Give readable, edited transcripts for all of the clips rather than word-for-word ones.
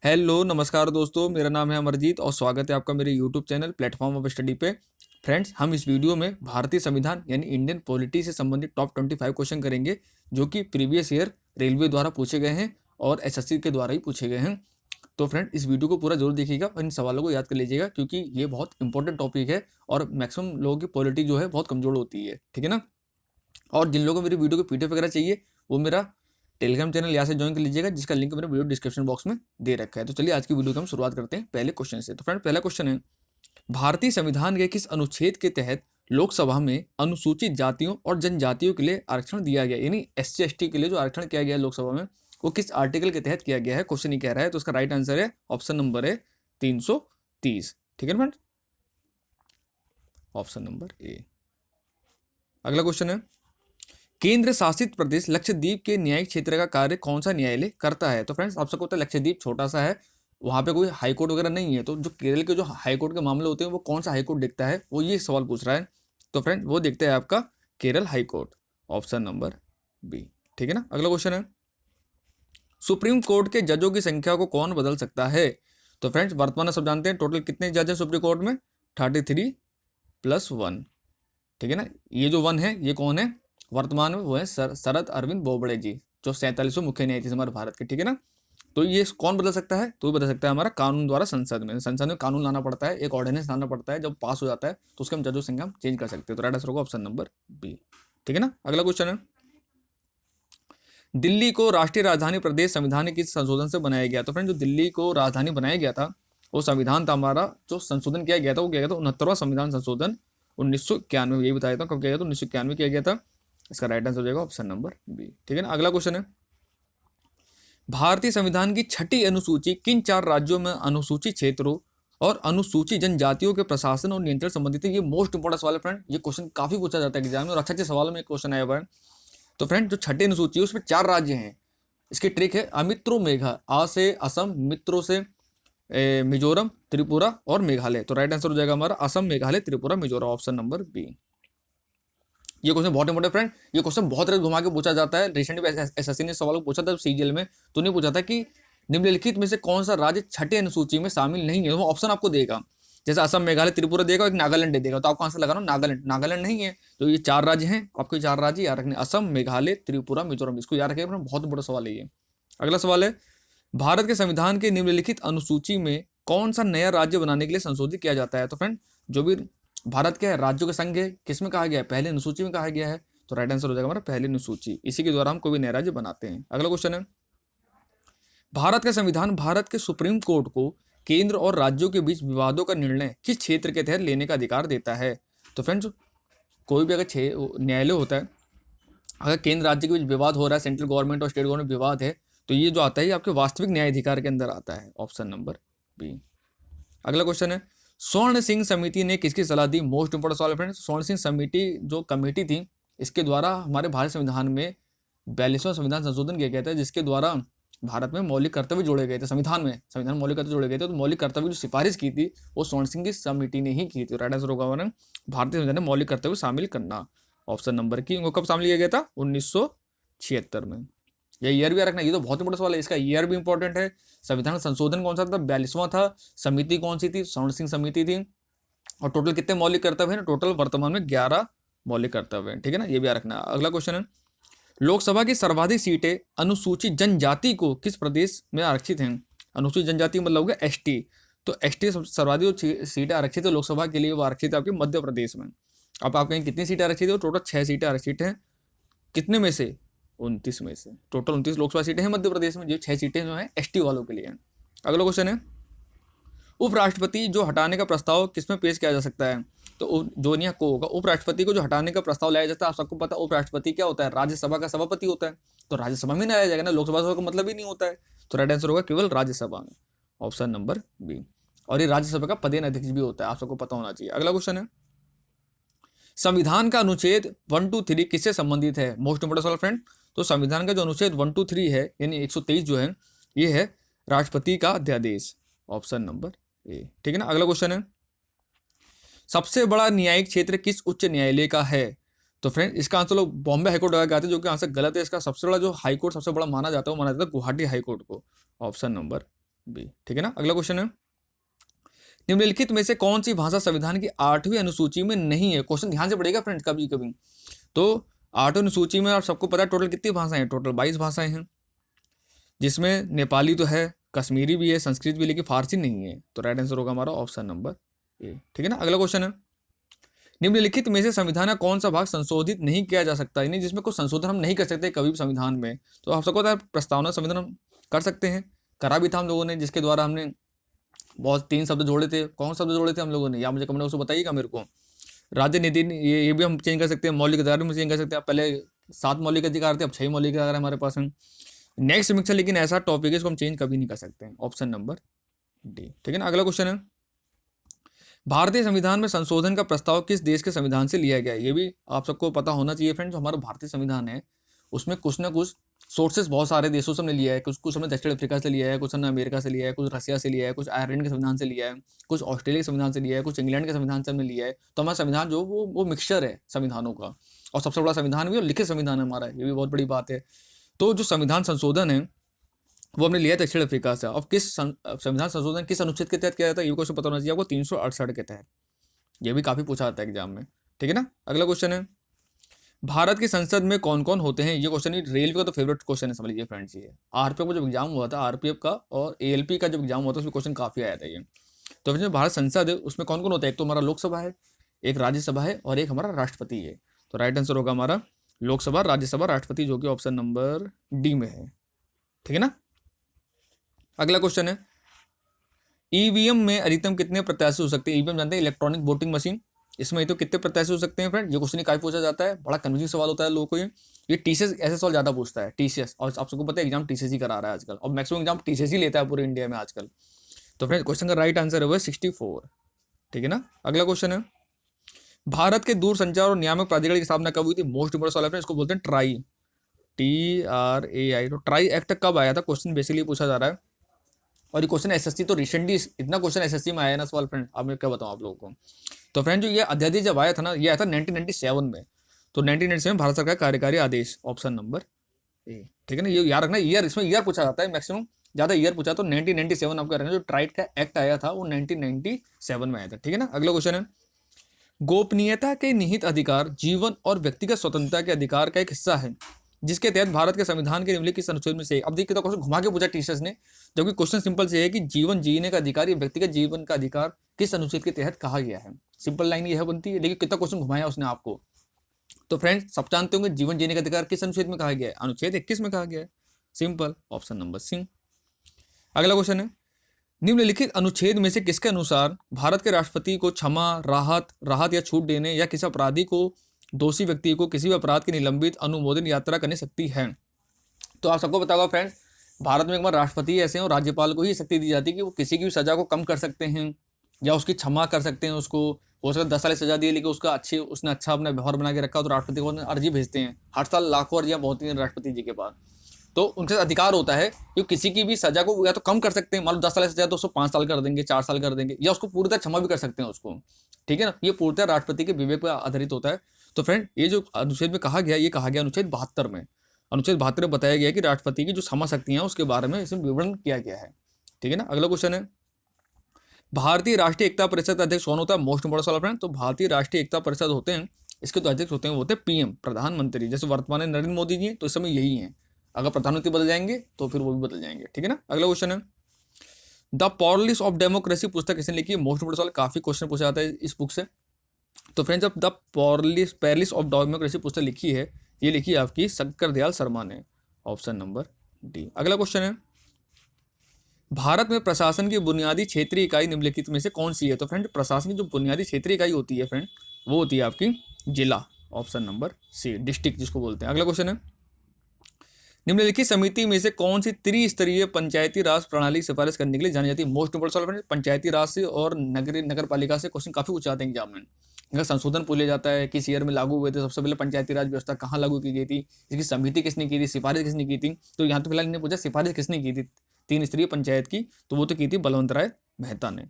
Hello नमस्कार दोस्तों, मेरा नाम है अमरजीत और स्वागत है आपका मेरे YouTube channel platform of study पे। फ्रेंड्स, हम इस वीडियो में भारतीय संविधान यानी इंडियन पॉलिटी से संबंधित टॉप 25 क्वेश्चन करेंगे जो कि प्रीवियस ईयर रेलवे द्वारा पूछे गए हैं और एसएससी के द्वारा ही पूछे गए हैं। तो फ्रेंड, इस वीडियो को पूरा जरूर देखिएगा और इन सवालों को याद कर लीजिएगा क्योंकि ये बहुत इंपॉर्टेंट टॉपिक है और मैक्सिमम लोगों की पॉलिटी जो है बहुत कमजोर होती है। ठीक है ना। और जिन लोगों को मेरी वीडियो को पीडीएफ वगैरह चाहिए वो मेरा टेलीग्राम चैनल यहाँ से ज्वाइन कर लीजिएगा, जिसका लिंक मैंने वीडियो डिस्क्रिप्शन बॉक्स में दे रखा है। तो चलिए आज की वीडियो की हम शुरुआत करते हैं पहले क्वेश्चन से। तो फ्रेंड, पहला क्वेश्चन है, भारतीय संविधान के किस अनुच्छेद के तहत लोकसभा में अनुसूचित जातियों और जनजातियों के लिए आरक्षण दिया गया, यानी एससी एसटी के लिए जो आरक्षण किया गया है लोकसभा में वो किस आर्टिकल के तहत किया गया है, क्वेश्चन ही कह रहा है। तो उसका राइट आंसर है ऑप्शन नंबर है 330। ठीक है फ्रेंड, ऑप्शन नंबर ए। अगला क्वेश्चन है, केंद्र शासित प्रदेश लक्षद्वीप के न्यायिक क्षेत्र का कार्य कौन सा न्यायालय करता है। तो फ्रेंड्स, आप सबको पता है लक्षद्वीप छोटा सा है, वहां पे कोई हाई कोर्ट वगैरह नहीं है। तो जो केरल के जो हाई कोर्ट के मामले होते हैं वो कौन सा हाई कोर्ट देखता है, वो ये सवाल पूछ रहा है। तो फ्रेंड, वो देखता है आपका Kerala high court, option number B. ठीक है ना। अगला क्वेश्चन है, सुप्रीम कोर्ट के जजों की संख्या को कौन बदल सकता है। तो फ्रेंड्स, वर्तमान में सब जानते हैं टोटल कितने जज है सुप्रीम कोर्ट में, 33+1। ठीक है ना। ये जो 1 है ये कौन है वर्तमान में, वो है शरद अरविंद बोबड़े जी, जो 47वें मुख्य न्यायाधीश हमारे भारत के। ठीक है ना। तो ये कौन बदल सकता है, तो ये बदल सकता है हमारा कानून द्वारा, संसद में कानून लाना पड़ता है, एक ऑर्डिनेंस लाना पड़ता है। जब पास हो जाता है तो उसके हम जजों संख्या हम चेंज कर सकते हैं। तो राइट आंसर होगा ऑप्शन नंबर बी। ठीक है ना। अगला क्वेश्चन है, दिल्ली को राष्ट्रीय राजधानी प्रदेश संविधान के किस संशोधन से बनाया गया। तो फ्रेंड, जो दिल्ली को राजधानी बनाया गया था वो संविधान था हमारा, जो संशोधन किया गया था वो किया गया था 69वां संविधान संशोधन 1991। यही बताया था कब किया गया था, 1991 किया गया था। इसका राइट आंसर हो जाएगा ऑप्शन नंबर बी। ठीक है ना। अगला क्वेश्चन है, भारतीय संविधान की छठी अनुसूची किन 4 राज्यों में अनुसूचित क्षेत्रों और अनुसूचित जनजातियों के प्रशासन और नियंत्रण संबंधित है। ये मोस्ट इंपोर्टेंट सवाल है फ्रेंड, ये क्वेश्चन काफी पूछा जाता है एग्जाम में और अच्छे अच्छे सवालों में क्वेश्चन आया हुआ है। तो फ्रेंड, जो छठी अनुसूची है उसमें 4 राज्य हैं। इसकी ट्रिक है अमित्रो मेघा, आ से असम, मित्रों से मिजोरम, त्रिपुरा और मेघालय। तो राइट आंसर हो जाएगा हमारा Assam, Meghalaya, Tripura, Mizoram, option number B. ये क्वेश्चन बहुत इंपॉर्टेंट फ्रेंड, ये क्वेश्चन बहुत तरह घुमा के पूछा जाता है। रिसेंटली एसएससी ने सवाल पूछा था सीजीएल में, तो नहीं पूछा था कि निम्नलिखित में से कौन सा राज्य छठी अनुसूची में शामिल नहीं है। वो ऑप्शन आपको देगा, जैसे असम, मेघालय, त्रिपुरा देगा, एक नागालैंड दे देगा। तो आपको आंसर लगाना नागालैंड, नागालैंड नहीं है। तो ये 4 राज्य हैं, आपको 4 राज्य याद रखने, असम, मेघालय, त्रिपुरा, मिजोरम। इसको याद रखिए, बहुत बड़ा सवाल है ये। अगला सवाल है, भारत के संविधान के निम्नलिखित अनुसूची में कौन सा नया राज्य बनाने के लिए संशोधित किया जाता है। तो फ्रेंड, जो भी भारत के राज्यों के संघ है किस में कहा गया है, पहले अनुसूची में कहा गया है। तो राइट आंसर हो जाएगा हमारा पहली अनुसूची, इसी के द्वारा हम कोई भी नया राज्य बनाते हैं। अगला क्वेश्चन है, भारत का संविधान भारत के सुप्रीम कोर्ट को केंद्र और राज्यों के बीच विवादों का निर्णय किस क्षेत्र के तहत लेने का अधिकार देता है। तो फ्रेंड्स, कोई भी अगर न्यायालय होता है, अगर केंद्र राज्य के बीच विवाद हो रहा है, सेंट्रल गवर्नमेंट और स्टेट गवर्नमेंट विवाद है, तो ये जो आता है ये आपके वास्तविक न्यायाधिकार के अंदर आता है, ऑप्शन नंबर बी। अगला क्वेश्चन है, स्वर्ण सिंह समिति ने किसकी सलाह दी। मोस्ट इंपोर्टेंट सवाल फ्रेंड्स, स्वर्ण सिंह समिति जो कमेटी थी, इसके द्वारा हमारे भारत संविधान में 42वां संविधान संशोधन किया गया था, जिसके द्वारा भारत में मौलिक कर्तव्य जोड़े गए थे। संविधान मौलिक कर्तव्य जोड़े गए थे। तो मौलिक कर्तव्य की जो सिफारिश की थी वो स्वर्ण सिंह की समिति ने ही की थी। राइट आंसर होगा हमारा भारतीय संविधान में मौलिक कर्तव्य शामिल करना, ऑप्शन नंबर की। उनको कब शामिल किया गया था, 1976 में। ये ईयर भी रखना, ये तो बहुत इंपॉर्टेंट सवाल है, इसका ईयर भी इंपॉर्टेंट है। संविधान संशोधन कौन सा था, 42वां था। समिति कौन सी थी, स्वर्ण सिंह समिति थी। और टोटल कितने मौलिक कर्तव्य हैं, टोटल वर्तमान में 11 मौलिक कर्तव्य हैं। ठीक है ना, ये भी याद रखना। अगला क्वेश्चन है, लोकसभा की सर्वाधिक सीटें अनुसूचित जनजाति को किस प्रदेश में आरक्षित हैं। अनुसूचित जनजाति मतलब हो गया एसटी। तो एसटी सर्वाधिक सीटें आरक्षित है लोकसभा के लिए, वो आरक्षित है आपके मध्य प्रदेश में। अब आप कहें कितनी सीटें आरक्षित है, टोटल 6 सीटें आरक्षित हैं। कितने में से, 29 में से। टोटल 29 लोकसभा सीटें हैं मध्य प्रदेश में, जो 6 सीटें जो हैं एसटी वालों के लिए हैं। अगला क्वेश्चन है, उपराष्ट्रपति जो हटाने का प्रस्ताव किसमें पेश किया जा सकता है। तो जो नहीं को होगा, उपराष्ट्रपति को जो हटाने का प्रस्ताव लाया जाता है, आप सबको पता है उपराष्ट्रपति क्या होता है, राज्यसभा का सभापति होता है। तो राज्यसभा में ना आया जाएगा ना, लोकसभा सभा का मतलब ही नहीं होता है। तो राइट आंसर होगा केवल राज्यसभा में, ऑप्शन नंबर बी। और ये राज्यसभा का पदेन अध्यक्ष भी होता है, आप सबको पता होना चाहिए। अगला क्वेश्चन है, संविधान का अनुच्छेद 1 to 3 किससे संबंधित है। मोस्ट इंपोर्टेंट सवाल फ्रेंड। तो संविधान का जो अनुच्छेद 1 to 3 है, यानी 123 जो है, ये है राष्ट्रपति का अध्यादेश, ऑप्शन नंबर ए। ठीक है ना। अगला क्वेश्चन है, सबसे बड़ा न्यायिक क्षेत्र किस उच्च न्यायालय का है। तो फ्रेंड, इसका आंसर लोग बॉम्बे हाईकोर्ट लगा के आते हैं, जो कि आंसर गलत है। इसका सबसे बड़ा जो हाईकोर्ट सबसे बड़ा माना जाता है वो माना जाता है गुवाहाटी हाईकोर्ट को, ऑप्शन नंबर बी, ठीक है ना। अगला क्वेश्चन है, निम्नलिखित में से कौन सी भाषा संविधान की 8वीं अनुसूची में नहीं है। क्वेश्चन ध्यान से पढ़ेगा फ्रेंड्स कभी कभी। तो 8वीं अनुसूची में आप सबको पता है टोटल कितनी भाषाएं हैं, टोटल 22 भाषाएं हैं, जिसमें नेपाली तो है, कश्मीरी भी है, संस्कृत भी, लेकिन फारसी नहीं है। तो राइट आंसर होगा हमारा ऑप्शन नंबर ए, ठीक है ना। अगला क्वेश्चन है, निम्नलिखित में से संविधान का कौन सा भाग संशोधित नहीं किया जा सकता, यानी जिसमें कोई संशोधन हम नहीं कर सकते कभी भी संविधान में। तो आप सबको पता है प्रस्तावना संविधान हम कर सकते हैं, करा भी था हम लोगों ने, जिसके द्वारा हमने बहुत 3 शब्द जोड़े थे। कौन शब्द जोड़े थे हम लोगों ने, या मुझे कमेंट बॉक्स में बताइएगा मेरे को। राज्य नीति ये भी हम चेंज कर सकते हैं, मौलिक अधिकार भी चेंज कर सकते हैं। पहले 7 मौलिक अधिकार थे, अब 6 मौलिक अधिकार हमारे पास हैं। नेक्स्ट समीक्षा लेकिन ऐसा टॉपिक है इसको हम चेंज कभी नहीं कर सकते हैं, ऑप्शन नंबर डी, ठीक है ना। अगला क्वेश्चन है, भारतीय संविधान में संशोधन का प्रस्ताव किस देश के संविधान से लिया गया है। ये भी आप सबको पता होना चाहिए फ्रेंड्स। जो हमारा भारतीय संविधान है उसमें कुछ ना कुछ सोर्सेस बहुत सारे देशों से हमने लिया है। कुछ हमने दक्षिण अफ्रीका से लिया है, कुछ हमने अमेरिका से लिया है, कुछ रसिया से लिया है, कुछ आयरलैंड के संविधान से लिया है, कुछ ऑस्ट्रेलिया के संविधान से लिया है, कुछ इंग्लैंड के संविधान से हमने लिया है। तो हमारा संविधान जो वो मिक्सचर है संविधानों का, और सबसे बड़ा संविधान भी और लिखित संविधान है हमारा, ये भी बहुत बड़ी बात है। तो जो संविधान संशोधन है वो हमने लिया दक्षिण अफ्रीका से। अब किस संविधान संशोधन किस अनुच्छेद के तहत किया जाता है, ये क्वेश्चन पता होना चाहिए आपको, 368 के तहत। ये भी काफी पूछा जाता है एग्जाम में, ठीक है ना। अगला क्वेश्चन है, भारत की संसद में कौन कौन होते हैं। ये क्वेश्चन रेलवे का तो फेवरेट क्वेश्चन है, समझ लीजिए फ्रेंड्स। ये आरपीएफ का जब एग्जाम हुआ था, आरपीएफ का और एएलपी का जब एग्जाम हुआ था, उसमें क्वेश्चन काफी आया था ये। तो जो भारत संसद है उसमें कौन कौन होता है, एक तो हमारा लोकसभा है, एक राज्यसभा है, और एक हमारा राष्ट्रपति है। तो राइट आंसर होगा हमारा लोकसभा, राज्यसभा, राष्ट्रपति, जो कि ऑप्शन नंबर डी में है, ठीक है ना। अगला क्वेश्चन है, ईवीएम में अधिकतम कितने प्रत्याशी हो सकते हैं। ईवीएम जानते हैं, इलेक्ट्रॉनिक वोटिंग मशीन। इसमें तो कितने प्रत्याशी हो सकते हैं फ्रेंड, ये क्वेश्चन काफी पूछा जाता है, बड़ा कन्फ्यूजिंग सवाल होता है लोगों को। ये टीसीएस ऐसे सवाल ज्यादा पूछता है, टीसीएस, और आप सबको पता है एग्जाम टीसीएस ही करा रहा है आजकल, और मैक्सिमम एग्जाम टीसीएस ही लेता है पूरे इंडिया में आजकल। तो फ्रेंड क्वेश्चन का राइट आंसर है वो 64, ठीक है ना। अगला क्वेश्चन है, भारत के दूरसंचार और नियामक प्राधिकरण की स्थापना कब हुई थी। मोस्ट इंपोर्टेंट सवाल है, इसको बोलते हैं ट्राई, TRAI। तो ट्राई एक्ट कब आया था, क्वेश्चन बेसिकली पूछा जा रहा है। और ये क्वेश्चन एसएससी तो रिसेंटली इतना क्वेश्चन एसएससी में आया ना सवाल फ्रेंड, अब मैं क्या बताऊं आप लोगों को। तो फ्रेंड जो ये अध्यादेश जब आया था ना, ये आया था 1997 में। तो 1997 भारत सरकार कार्यकारी आदेश, ऑप्शन नंबर ए, ठीक है ना। ये याद रखना, ईयर, इसमें ईयर पूछा जाता है मैक्सिमम, ज्यादा ईयर पूछा तो 1997 आपका रखना। जो ट्राइट का एक्ट आया था वो 1997 में आया था, ठीक है ना। अगला क्वेश्चन है, गोपनीयता के निहित अधिकार जीवन और व्यक्तिगत स्वतंत्रता के अधिकार का एक हिस्सा है, जिसके तहत भारत के संविधान के निम्नलिखित अनुच्छेद में से। अब देखिए तो क्वेश्चन घुमा के पूछा टीचर्स ने, जबकि क्वेश्चन सिंपल से है कि जीवन जीने का अधिकार या व्यक्तिगत जीवन का अधिकार किस अनुच्छेद के तहत कहा गया है। सिंपल लाइन यह बनती है, लेकिन कितना क्वेश्चन घुमाया उसने आपको। तो फ्रेंड्स सब जानते होंगे जीवन जीने का अधिकार किस अनुच्छेद में कहा गया है, अनुच्छेद 21 में कहा गया है, सिंपल, ऑप्शन नंबर सी। अगला क्वेश्चन है, निम्नलिखित अनुच्छेद में से किसके अनुसार भारत के राष्ट्रपति को क्षमा, राहत या छूट देने या किसी अपराधी को, दोषी व्यक्ति को किसी भी अपराध की निलंबित अनुमोदन यात्रा करने शक्ति है। तो आप सबको पता होगा फ्रेंड्स, भारत में एक बार राष्ट्रपति ऐसे हैं और राज्यपाल को ही शक्ति दी जाती है कि वो किसी की भी सजा को कम कर सकते हैं या उसकी क्षमा कर सकते हैं। उसको हो सकता है 10 साल की सजा दी है, लेकिन उसने अच्छा अपना व्यवहार बना के रखा, तो राष्ट्रपति को अर्जी भेजते हैं। हर साल लाखों अर्जियां पहुंचती हैं राष्ट्रपति जी के पास। तो उनके अधिकार होता है कि किसी की भी सजा को या तो कम कर सकते हैं, मान लो 10 साल की सजा तो उसको 5 साल कर देंगे, 4 साल कर देंगे, या उसको पूरी तरह क्षमा भी कर सकते हैं उसको, ठीक है ना। ये पूर्णतः राष्ट्रपति के विवेक पर आधारित होता है। तो फ्रेंड ये जो अनुच्छेद में कहा गया, ये कहा गया अनुच्छेद 72 में। अनुच्छेद 72 में बताया गया कि राष्ट्रपति की जो क्षमा शक्तियां हैं उसके बारे में इसमें विवरण किया गया है, ठीक है ना। अगला क्वेश्चन है, भारतीय राष्ट्रीय एकता परिषद का अध्यक्ष कौन होता है। मोस्ट इंपोर्टेंट सवाल फ्रेंड। तो भारतीय राष्ट्रीय एकता परिषद होते हैं, इसके तो अध्यक्ष होते हैं, वो होते हैं पीएम, प्रधानमंत्री। जैसे वर्तमान में नरेंद्र मोदी जी हैं तो इस समय यही है, अगर प्रधानमंत्री बदल जाएंगे तो फिर वो भी बदल जाएंगे, ठीक है ना। अगला क्वेश्चन है, द पॉलिटिक्स ऑफ डेमोक्रेसी पुस्तक किसने लिखी है। मोस्ट इंपोर्टेंट सवाल, काफी क्वेश्चन पूछा जाता है इस बुक से। तो फ्रेंड्स जब द पॉलिटिक्स ऑफ डेमोक्रेसी पुस्तक लिखी है, ये लिखी है आपकी शंकर दयाल शर्मा ने, ऑप्शन नंबर डी। अगला क्वेश्चन है, भारत में प्रशासन की बुनियादी क्षेत्रीय इकाई निम्नलिखित में से कौन सी है। तो फ्रेंड प्रशासन की जो बुनियादी क्षेत्रीय इकाई होती है फ्रेंड, वो होती है आपकी जिला, ऑप्शन नंबर सी, डिस्ट्रिक्ट जिसको बोलते हैं। अगला क्वेश्चन है, निम्नलिखित समिति में से कौन सी त्रिस्तरीय पंचायती राज प्रणाली की सिफारिश करने के लिए जानी जाती है। मोस्ट इंपोर्टेंट सवाल फ्रेंड, पंचायती राज से और नगर पालिका से क्वेश्चन काफी पूछे जाते हैं एग्जाम में। इनका संशोधन पूछा जाता है, किस ईयर में लागू हुए थे, सबसे पहले पंचायती राज व्यवस्था कहाँ लागू की गई थी, इसकी समिति किसने की थी, सिफारिश किसने की थी। तो यहाँ तो फिलहाल इन्हें पूछा सिफारिश किसने की थी 3 स्तरीय पंचायत की, तो वो तो की थी बलवंत राय मेहता ने,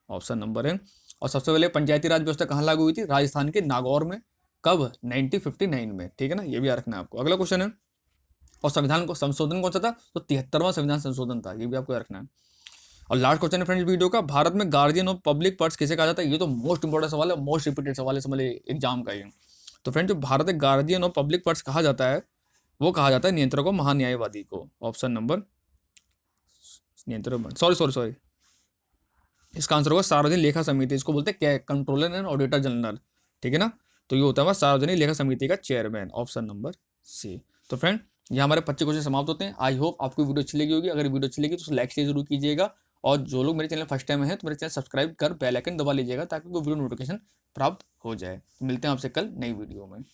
ऑप्शन नंबर है। और सबसे पहले पंचायती राज व्यवस्था कहाँ लागू हुई थी, राजस्थान के नागौर में, कब, 1959 में, ठीक है ना। ये भी याद रखना है आपको। अगला क्वेश्चन है, और संविधान को संशोधन कौन सा था, तो 73वां संविधान संशोधन था, ये भी आपको याद रखना है। और लास्ट क्वेश्चन है फ्रेंड्स वीडियो का, भारत में गार्जियन ऑफ पब्लिक पर्स किसे कहा जाता है? ये तो मोस्ट इंपॉर्टेंट सवाल है, मोस्ट रिपीटेड सवाल है इस वाले एग्जाम का ये। तो फ्रेंड जो भारत में गार्जियन ऑफ पब्लिक पर्स कहा जाता है, वो कहा जाता है नियंत्रक और महान्यायवादी को। ऑप्शन नंबर नियंत्रक, सॉरी सॉरी सॉरी, इसका आंसर होगा सार्वजनिक लेखा समिति, इसको बोलते हैं कंट्रोलर एंड ऑडिटर जनरल, ठीक है ना। तो ये होता है हमारा सार्वजनिक लेखा समिति का चेयरमैन, ऑप्शन नंबर सी। तो फ्रेंड ये हमारे 25 क्वेश्चन समाप्त होते हैं। आई होप आपको वीडियो अच्छी लगी होगी। अगर वीडियो अच्छी लगी तो लाइक शेयर जरूर कीजिएगा, और जो लोग मेरे चैनल फर्स्ट टाइम है तो मेरे चैनल सब्सक्राइब कर बेल आइकन दबा लीजिएगा ताकि कोई वीडियो नोटिफिकेशन प्राप्त हो जाए। मिलते हैं आपसे कल नई वीडियो में।